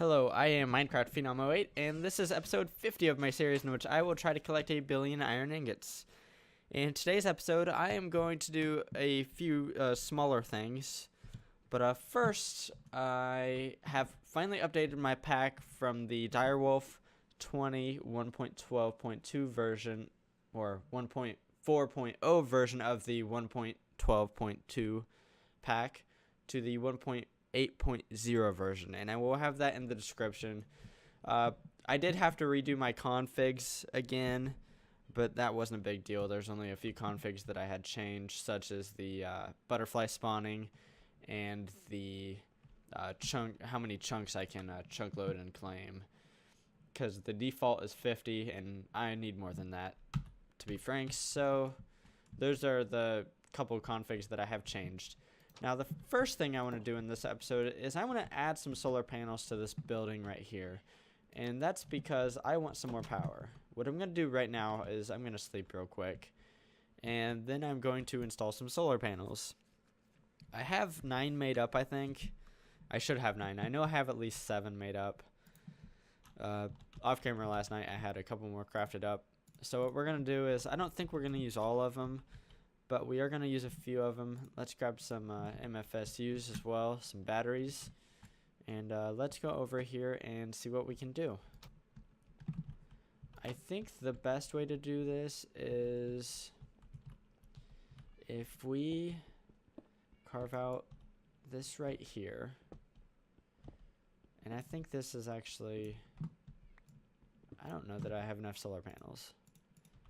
Hello, I am Minecraft Phenom 08, and this is episode 50 of my series in which I will try to collect a billion iron ingots. In today's episode, I am going to do a few smaller things, but first, I have finally updated my pack from the Direwolf 20 1.12.2 version, or 1.4.0 version of the 1.12.2 pack, to the 1.8.0 version, and I will have that in the description. I did have to redo my configs again, but that wasn't a big deal. There's only a few configs that I had changed, such as the butterfly spawning and the how many chunks I can chunk load and claim, because the default is 50 and I need more than that, to be frank. So those are the couple configs that I have changed. Now, the first thing I want to do in this episode is I want to add some solar panels to this building right here. And that's because I want some more power. What I'm going to do right now is I'm going to sleep real quick. And then I'm going to install some solar panels. I have 9 made up, I think. I should have 9. I know I have at least 7 made up. Off camera last night, I had a couple more crafted up. So what we're going to do is, I don't think we're going to use all of them, but we are going to use a few of them. Let's grab some MFSUs as well, some batteries, and let's go over here and see what we can do. I think the best way to do this is if we carve out this right here, and I think this is actually, I don't know that I have enough solar panels,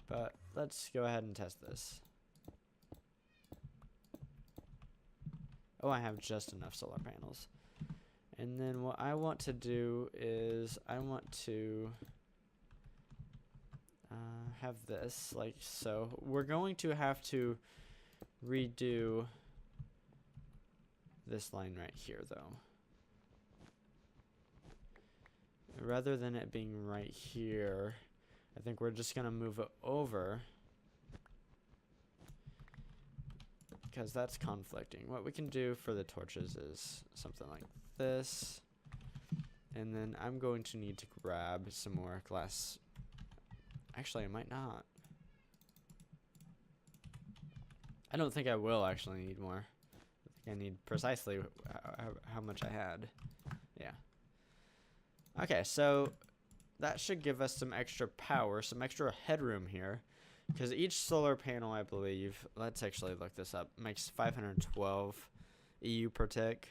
but let's go ahead and test this. Oh, I have just enough solar panels. And then what I want to do is I want to have this like so. We're going to have to redo this line right here, though. Rather than it being right here, I think we're just going to move it over, because that's conflicting. What we can do for the torches is something like this. And then I'm going to need to grab some more glass. Actually, I might not. I don't think I will actually need more. I think I need precisely how much I had. Yeah. Okay, so that should give us some extra power, some extra headroom here. Because each solar panel, I believe, let's actually look this up, makes 512 EU per tick.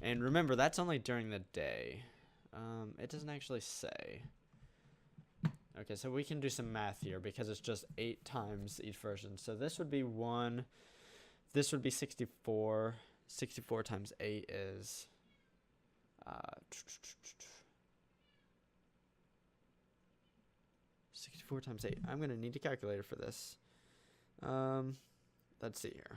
And remember, that's only during the day. It doesn't actually say. Okay, so we can do some math here because it's just 8 times each version. So this would be 1. This would be 64. 64 times 8 is 64 times 8. I'm going to need a calculator for this. Let's see here.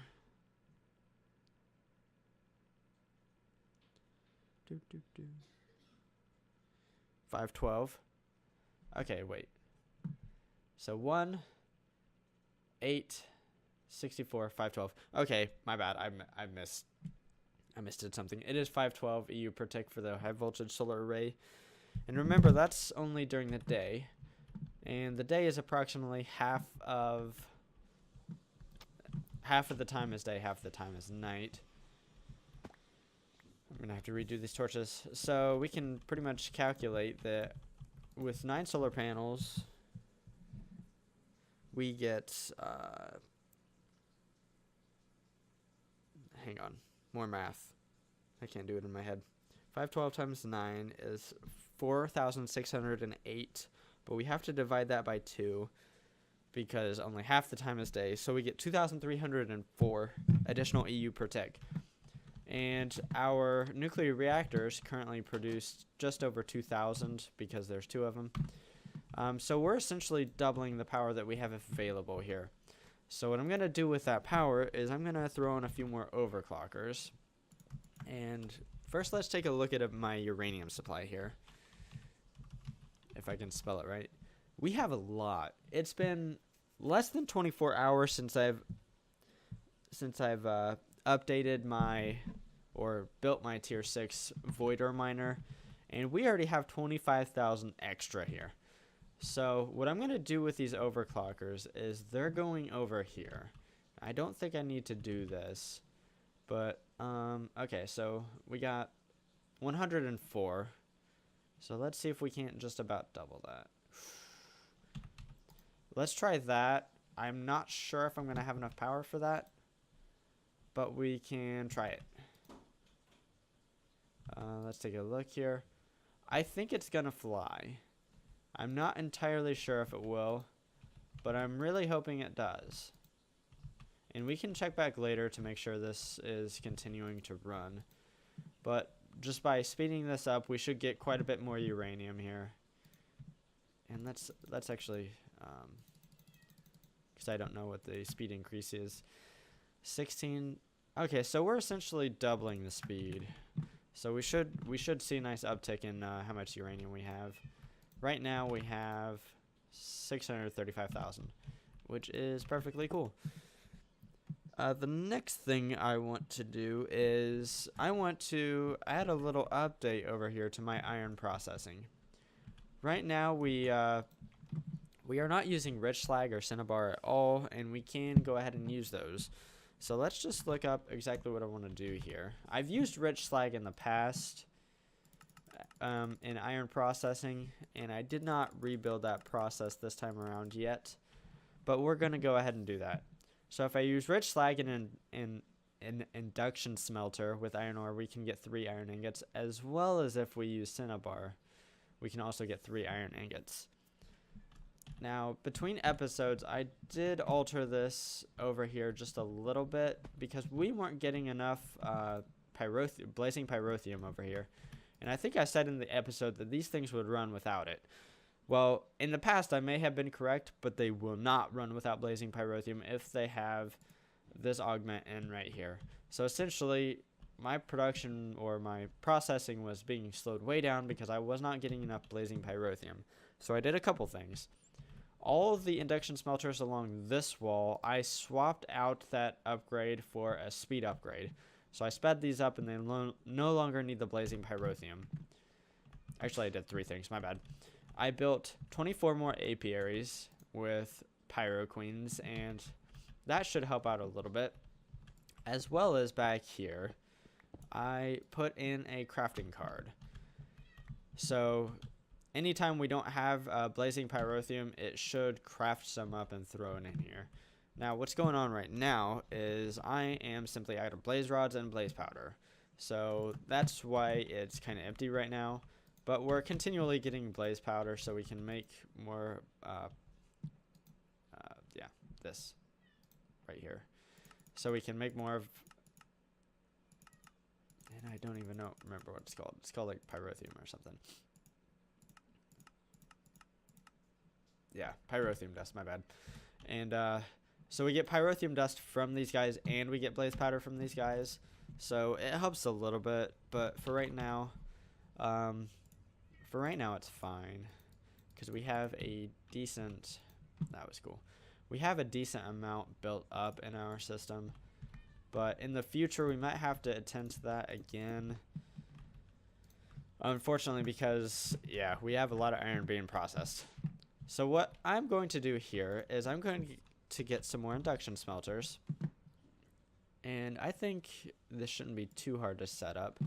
512. Okay, wait. So 1, 8, 64, 512. Okay, my bad. I missed something. It is 512 EU per tick for the high voltage solar array. And remember, that's only during the day. And the day is approximately half of the time is day, half the time is night. I'm gonna have to redo these torches. So we can pretty much calculate that with 9 solar panels, we get hang on, more math. I can't do it in my head. 512 times 9 is 4,608. But we have to divide that by 2 because only half the time is day. So we get 2,304 additional EU per tick. And our nuclear reactors currently produce just over 2,000 because there's 2 of them. So we're essentially doubling the power that we have available here. So what I'm going to do with that power is I'm going to throw in a few more overclockers. And first, let's take a look at my uranium supply here. If I can spell it right. We have a lot. It's been less than 24 hours since I've updated my or built my tier 6 void ore miner, And we already have 25,000 extra here. So what I'm going to do with these overclockers is they're going over here. I don't think I need to do this. But, okay, so we got 104. So let's see if we can't just about double that. Let's try that. I'm not sure if I'm going to have enough power for that, but we can try it. Let's take a look here. I think it's going to fly. I'm not entirely sure if it will, but I'm really hoping it does. And we can check back later to make sure this is continuing to run. But just by speeding this up, we should get quite a bit more uranium here. And let's actually, because I don't know what the speed increase is. 16. Okay, so we're essentially doubling the speed. So we should see a nice uptick in how much uranium we have. Right now we have 635,000, which is perfectly cool. The next thing I want to do is I want to add a little update over here to my iron processing. Right now we are not using rich slag or cinnabar at all, and we can go ahead and use those. So let's just look up exactly what I want to do here. I've used rich slag in the past in iron processing, and I did not rebuild that process this time around yet, but we're going to go ahead and do that. So if I use rich slag in an induction smelter with iron ore, we can get 3 iron ingots, as well as if we use cinnabar, we can also get 3 iron ingots. Now, between episodes, I did alter this over here just a little bit because we weren't getting enough blazing pyrotheum over here. And I think I said in the episode that these things would run without it. Well, in the past, I may have been correct, but they will not run without blazing pyrotheum if they have this augment in right here. So essentially, my production or my processing was being slowed way down because I was not getting enough blazing pyrotheum. So I did a couple things. All of the induction smelters along this wall, I swapped out that upgrade for a speed upgrade. So I sped these up and they no longer need the blazing pyrotheum. Actually, I did 3 things, my bad. I built 24 more apiaries with pyro queens, and that should help out a little bit. As well as back here, I put in a crafting card. So anytime we don't have blazing pyrotheum, it should craft some up and throw it in here. Now, what's going on right now is I am simply out of blaze rods and blaze powder. So that's why it's kind of empty right now. But we're continually getting blaze powder so we can make more, this right here. So we can make more of, and I don't even remember what it's called. It's called like pyrotheum or something. Yeah, pyrotheum dust, my bad. And so we get pyrotheum dust from these guys and we get blaze powder from these guys. So it helps a little bit, but for right now, it's fine because we have a decent, that was cool. We have a decent amount built up in our system, but in the future we might have to attend to that again. Unfortunately, because yeah, we have a lot of iron being processed. So what I'm going to do here is I'm going to get some more induction smelters, and I think this shouldn't be too hard to set up.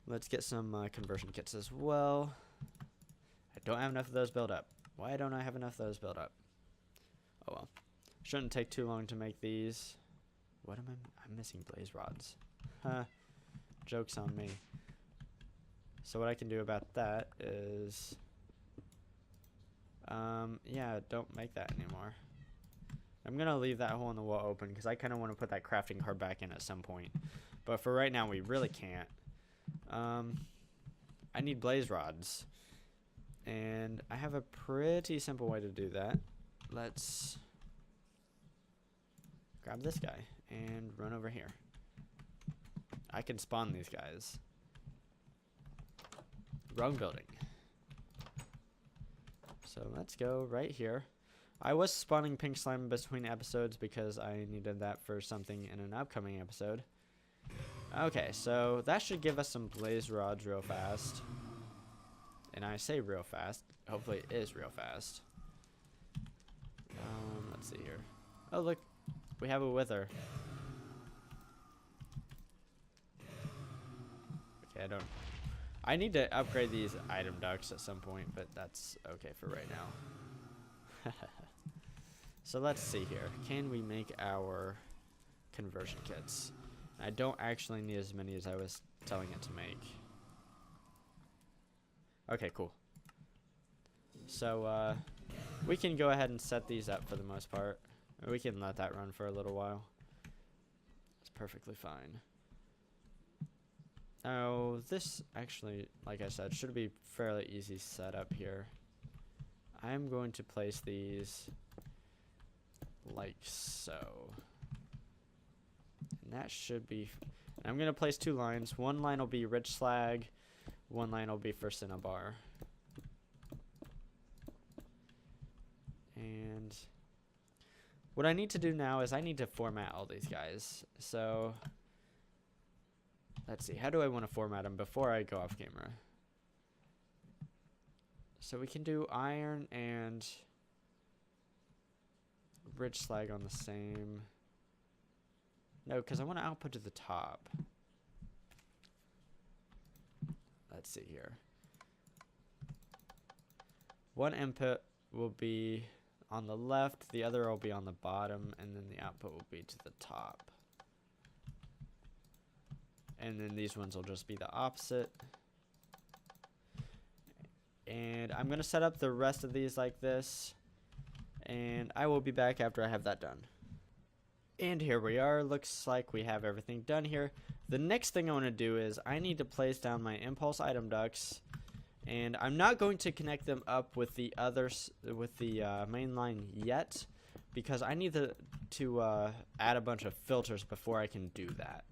Let's get some conversion kits as well. I don't have enough of those built up. Why don't I have enough of those built up? Oh well. Shouldn't take too long to make these. What am I'm missing blaze rods. Huh. Joke's on me. So what I can do about that is, yeah, don't make that anymore. I'm going to leave that hole in the wall open because I kind of want to put that crafting card back in at some point. But for right now, we really can't. I need blaze rods. And I have a pretty simple way to do that. Let's grab this guy and run over here. I can spawn these guys. Wrong building. So let's go right here. I was spawning pink slime between episodes because I needed that for something in an upcoming episode. Okay, so that should give us some blaze rods real fast. And I say real fast. Hopefully it is real fast. Let's see here. Oh, look. We have a wither. Okay, I need to upgrade these item ducts at some point, but that's okay for right now. So let's see here. Can we make our conversion kits? I don't actually need as many as I was telling it to make. Okay, cool. So we can go ahead and set these up for the most part. We can let that run for a little while. It's perfectly fine. Now, this actually, like I said, should be fairly easy setup here. I'm going to place these like so. And that should be... I'm going to place 2 lines. One line will be rich slag. One line will be for cinnabar. And what I need to do now is I need to format all these guys. So let's see. How do I want to format them before I go off camera? So we can do iron and rich slag on the same. No, because I want to output to the top. Let's see here. One input will be on the left, the other will be on the bottom, and then the output will be to the top. And then these ones will just be the opposite. And I'm going to set up the rest of these like this. And I will be back after I have that done. And here we are. Looks like we have everything done here. The next thing I want to do is I need to place down my impulse item ducts. And I'm not going to connect them up with the others, with the main line yet, because I need to add a bunch of filters before I can do that.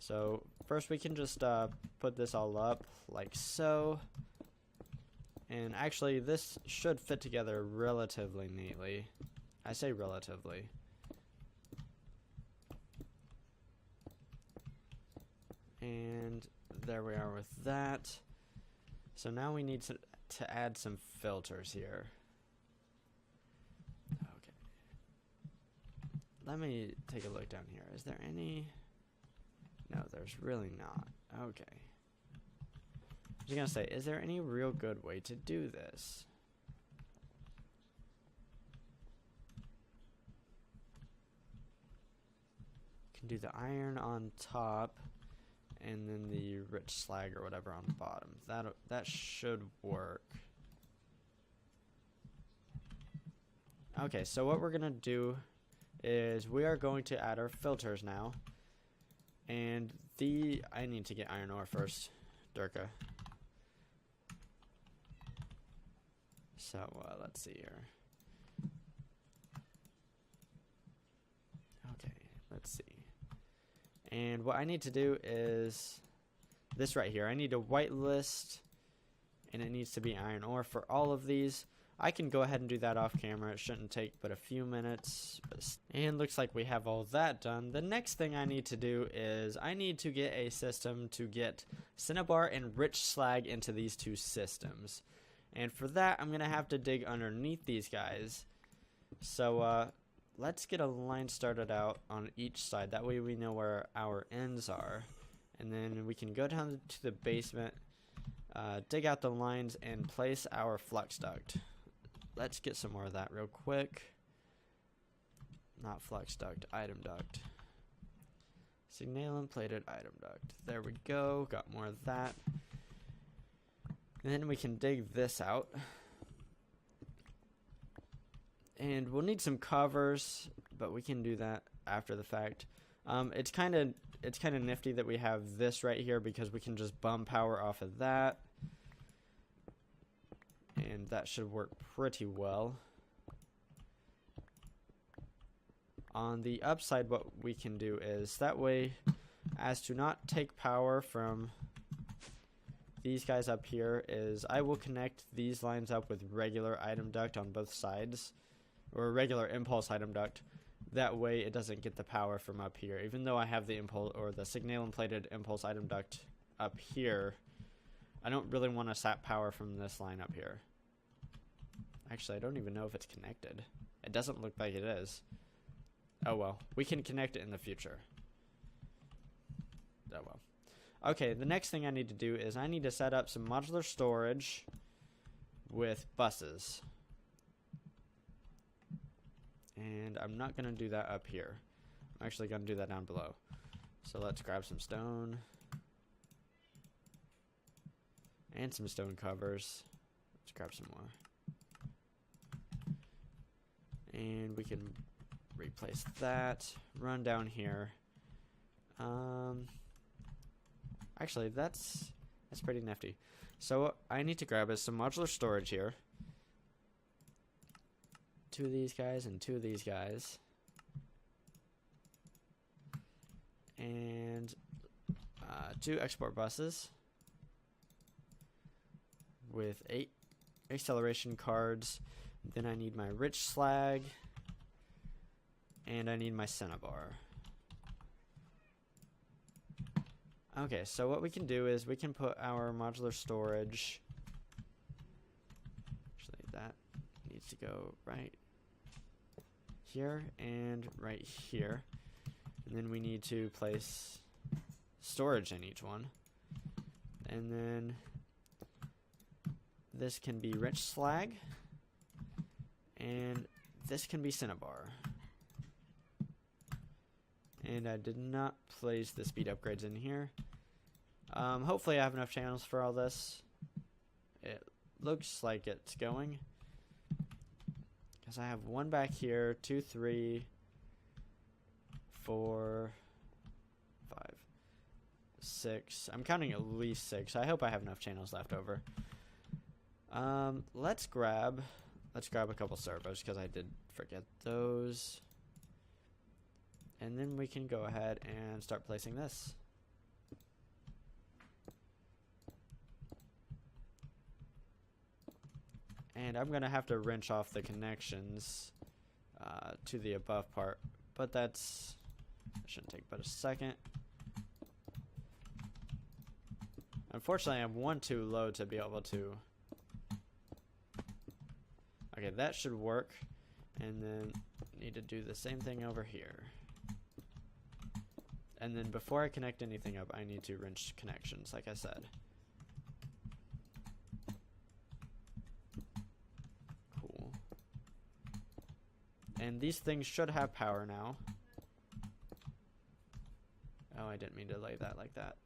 So first we can just put this all up like so. And actually this should fit together relatively neatly. I say relatively. And there we are with that. So now we need to add some filters here. Okay. Let me take a look down here. Is there any? No, there's really not. Okay. I was gonna say, is there any real good way to do this? Can do the iron on top. And then the rich slag or whatever on the bottom. That should work. Okay, so what we're gonna do is we are going to add our filters now. And I need to get iron ore first, Durka. So let's see here. Okay, let's see. And what I need to do is this right here. I need to whitelist, and it needs to be iron ore for all of these. I can go ahead and do that off camera. It shouldn't take but a few minutes. And looks like we have all that done. The next thing I need to do is I need to get a system to get cinnabar and rich slag into these 2 systems. And for that, I'm going to have to dig underneath these guys. So, let's get a line started out on each side. That way we know where our ends are. And then we can go down to the basement, dig out the lines, and place our flux duct. Let's get some more of that real quick. Not flux duct, item duct. Signalum plated item duct. There we go. Got more of that. And then we can dig this out. And we'll need some covers, but we can do that after the fact. It's kind of nifty that we have this right here because we can just bum power off of that. And that should work pretty well. On the upside, what we can do is that way as to not take power from these guys up here is I will connect these lines up with regular item duct on both sides. Or a regular impulse item duct. That way it doesn't get the power from up here. Even though I have the impulse or the signalum plated impulse item duct up here, I don't really want to sap power from this line up here. Actually, I don't even know if it's connected. It doesn't look like it is. Oh well, we can connect it in the future. Oh well. Okay, the next thing I need to do is I need to set up some modular storage with buses. And I'm not going to do that up here. I'm actually going to do that down below. So let's grab some stone. And some stone covers. Let's grab some more. And we can replace that. Run down here. Actually, that's pretty nifty. So what I need to grab is some modular storage here. 2 of these guys and 2 of these guys. And 2 export buses with 8 acceleration cards. Then I need my rich slag. And I need my cinnabar. Okay, so what we can do is we can put our modular storage. Actually, that needs to go right here and right here. And then we need to place storage in each one. And then this can be rich slag. And this can be cinnabar. And I did not place the speed upgrades in here. Hopefully I have enough channels for all this. It looks like it's going. Because I have 1 back here, 2, 3, 4, 5, 6. I'm counting at least 6. I hope I have enough channels left over. Let's grab a couple servos because I did forget those. And then we can go ahead and start placing this. And I'm going to have to wrench off the connections to the above part. But that's... shouldn't take but a second. Unfortunately, I'm 1 too low to be able to... Okay, that should work. And then need to do the same thing over here. And then before I connect anything up, I need to wrench connections, like I said. Cool. And these things should have power now. Oh, I didn't mean to lay that like that.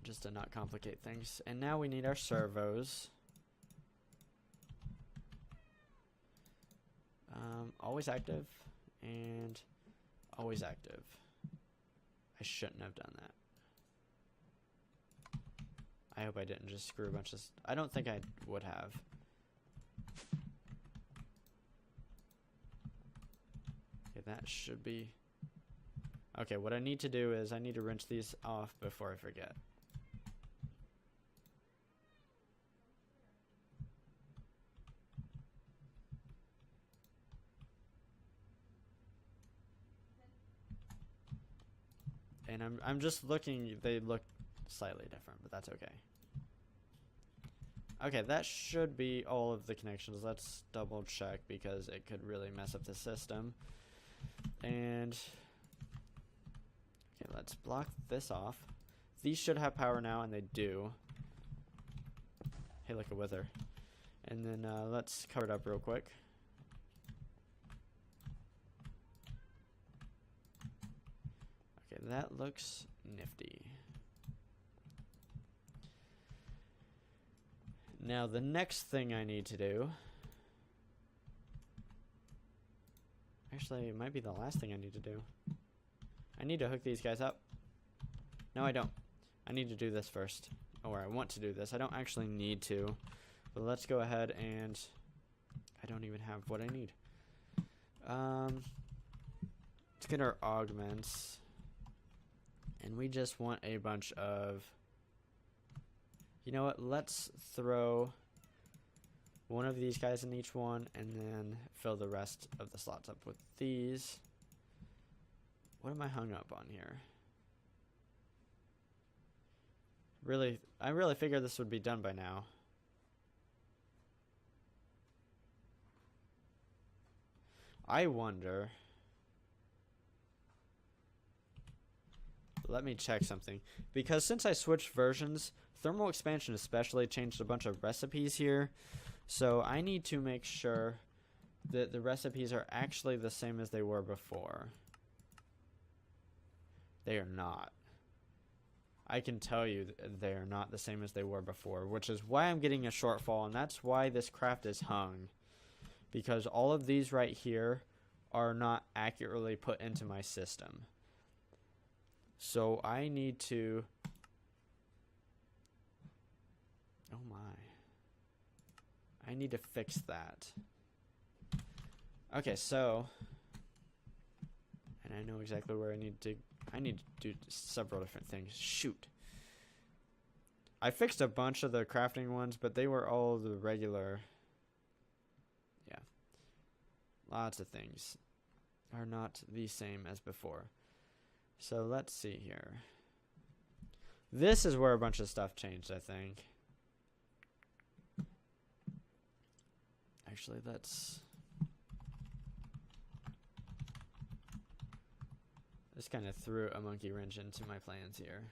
Just to not complicate things. And now we need our servos. Always active. And always active. I shouldn't have done that. I hope I didn't just screw a bunch of... I don't think I would have. Okay, that should be... Okay, what I need to do is I need to wrench these off before I forget. And I'm just looking, they look slightly different, but that's okay. Okay, that should be all of the connections. Let's double check because it could really mess up the system. And okay, let's block this off. These should have power now, and they do. Hey, look, a wither. And then let's cover it up real quick. Okay, that looks nifty. Now the next thing I need to do, actually it might be the last thing I need to do. I need to hook these guys up. No, I don't. I need to do this first. Or I want to do this. I don't actually need to. But let's go ahead and... I don't even have what I need. Let's get our augments. And we just want a bunch of... You know what? Let's throw one of these guys in each one and then fill the rest of the slots up with these. What am I hung up on here? I really figured this would be done by now. I wonder. Let me check something. Because since I switched versions, thermal expansion especially changed a bunch of recipes here. So I need to make sure that the recipes are actually the same as they were before. They are not. I can tell you they are not the same as they were before, which is why I'm getting a shortfall, and that's why this craft is hung. Because all of these right here are not accurately put into my system. So I need to... Oh my. I need to fix that. Okay, so... And I know exactly where I need to do several different things. Shoot. I fixed a bunch of the crafting ones, but they were all the regular... Yeah. Lots of things are not the same as before. So let's see here. This is where a bunch of stuff changed, I think. Actually, let's... This kind of threw a monkey wrench into my plans here.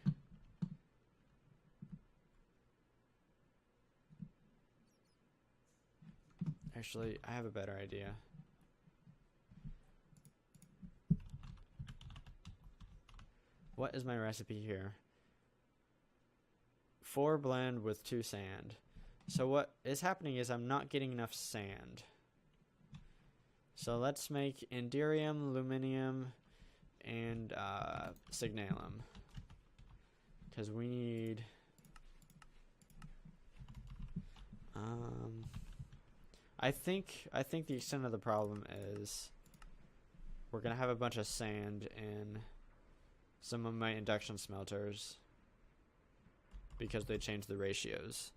Actually, I have a better idea. What is my recipe here? 4 blend with 2 sand. So what is happening is I'm not getting enough sand. So let's make Indirium, Luminium, and Signalum. Because we need... I think the extent of the problem is we're going to have a bunch of sand in some of my induction smelters because they changed the ratios.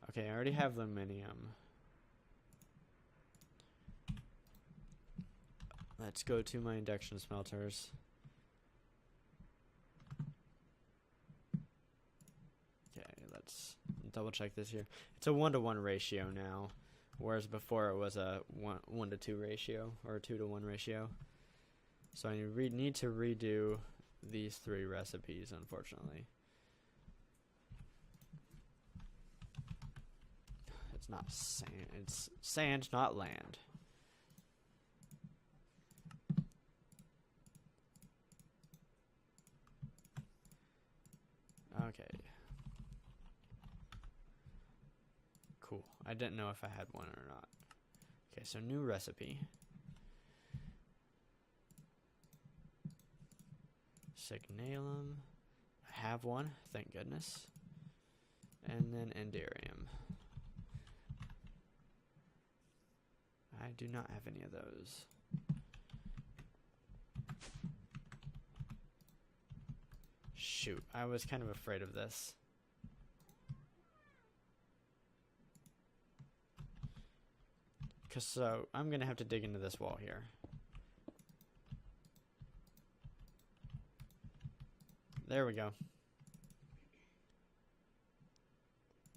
Okay, I already have Luminium. Let's go to my induction smelters. Okay, let's double check this here. It's a 1-to-1 ratio now, whereas before it was a 1-to-2 ratio or a 2-to-1 ratio. So I need to redo these 3 recipes, unfortunately. It's not sand. It's sand, not land. Okay. Cool. I didn't know if I had one or not. Okay, so new recipe. Signalum. I have one, thank goodness. And then Indirium. I do not have any of those. Shoot, I was kind of afraid of this. So I'm gonna have to dig into this wall here. There we go.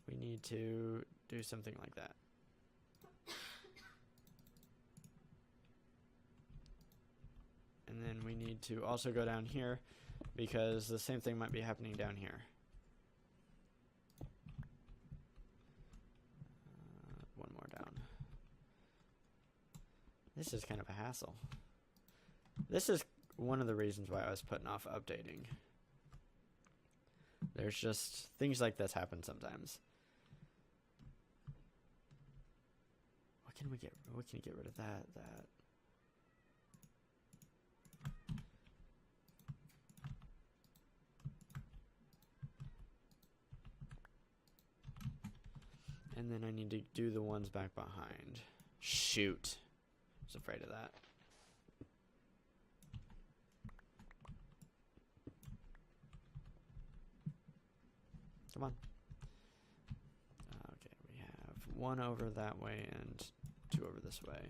We need to do something like that. And then we need to also go down here because the same thing might be happening down here. One more down. This is kind of a hassle. This is one of the reasons why I was putting off updating. There's just things like this happen sometimes. What can we get? We can get rid of that. And then I need to do the ones back behind. Shoot. I was afraid of that. Come on. Okay, we have 1 over that way and 2 over this way.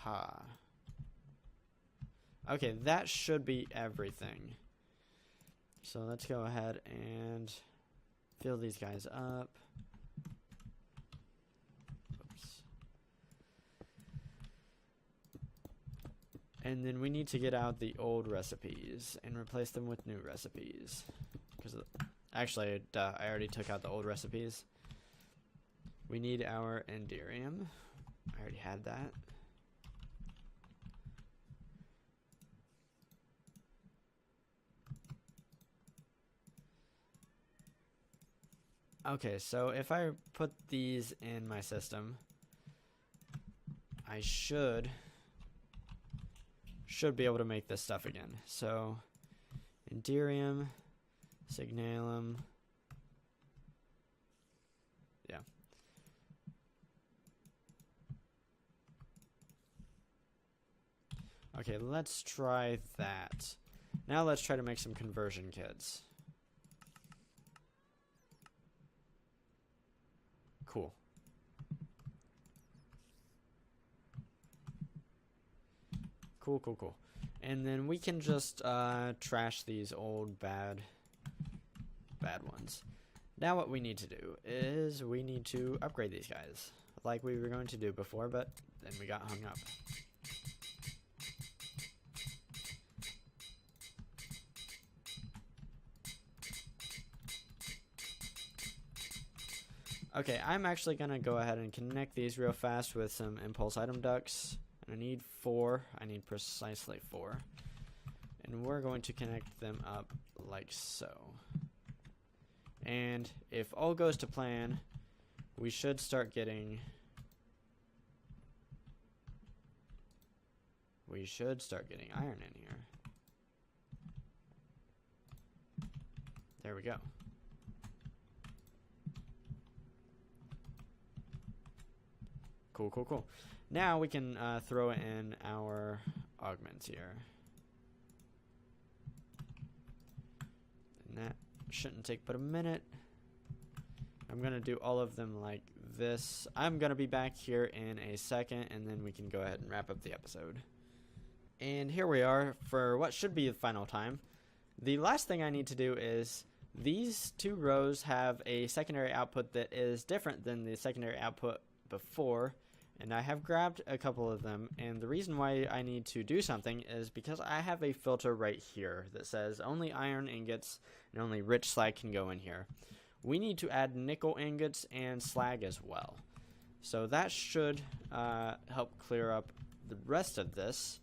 Aha. Okay, that should be everything. So let's go ahead and fill these guys up. Oops. And then we need to get out the old recipes and replace them with new recipes. Because actually, I already took out the old recipes. We need our Uranium. I already had that. Okay, so if I put these in my system, I should be able to make this stuff again. So, Uranium, Signalum, yeah. Okay, let's try that. Now let's try to make some conversion kits. Cool. Cool. And then we can just trash these old bad ones. Now what we need to do is we need to upgrade these guys like we were going to do before, but then we got hung up. Okay, I'm actually going to go ahead and connect these real fast with some impulse item ducts. And I need 4. I need precisely 4. And we're going to connect them up like so. And if all goes to plan, we should start getting... iron in here. There we go. Cool. Now we can throw in our augments here. And that shouldn't take but a minute. I'm going to do all of them like this. I'm going to be back here in a second, and then we can go ahead and wrap up the episode. And here we are for what should be the final time. The last thing I need to do is these 2 rows have a secondary output that is different than the secondary output before. And I have grabbed a couple of them, and the reason why I need to do something is because I have a filter right here that says only iron ingots and only rich slag can go in here. We need to add nickel ingots and slag as well. So that should help clear up the rest of this.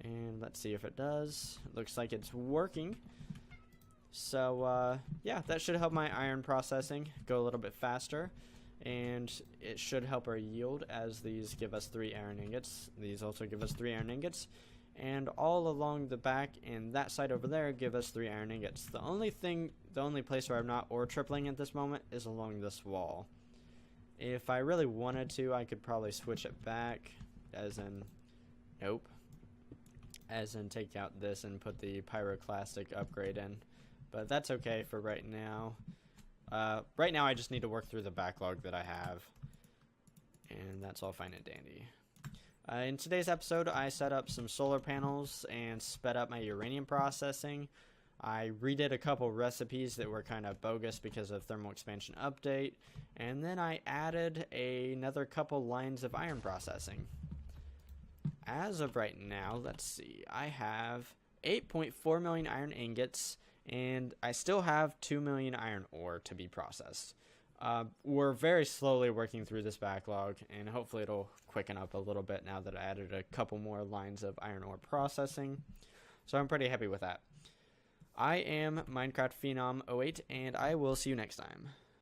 And let's see if it does. It looks like it's working. So yeah, that should help my iron processing go a little bit faster. And it should help our yield, as these give us 3 iron ingots. These also give us 3 iron ingots. And all along the back and that side over there give us 3 iron ingots. The only place where I'm not ore tripling at this moment is along this wall. If I really wanted to, I could probably switch it back, as in, nope. As in take out this and put the pyroclastic upgrade in. But that's okay for right now. Right now I just need to work through the backlog that I have, and that's all fine and dandy. In today's episode, I set up some solar panels and sped up my uranium processing. I redid a couple recipes that were kind of bogus because of thermal expansion update, and then I added another couple lines of iron processing. As of right now, let's see, I have 8.4 million iron ingots, and I still have 2 million iron ore to be processed. We're very slowly working through this backlog, and hopefully it'll quicken up a little bit now that I added a couple more lines of iron ore processing. So I'm pretty happy with that. I am Minecraft Phenom 08, and I will see you next time.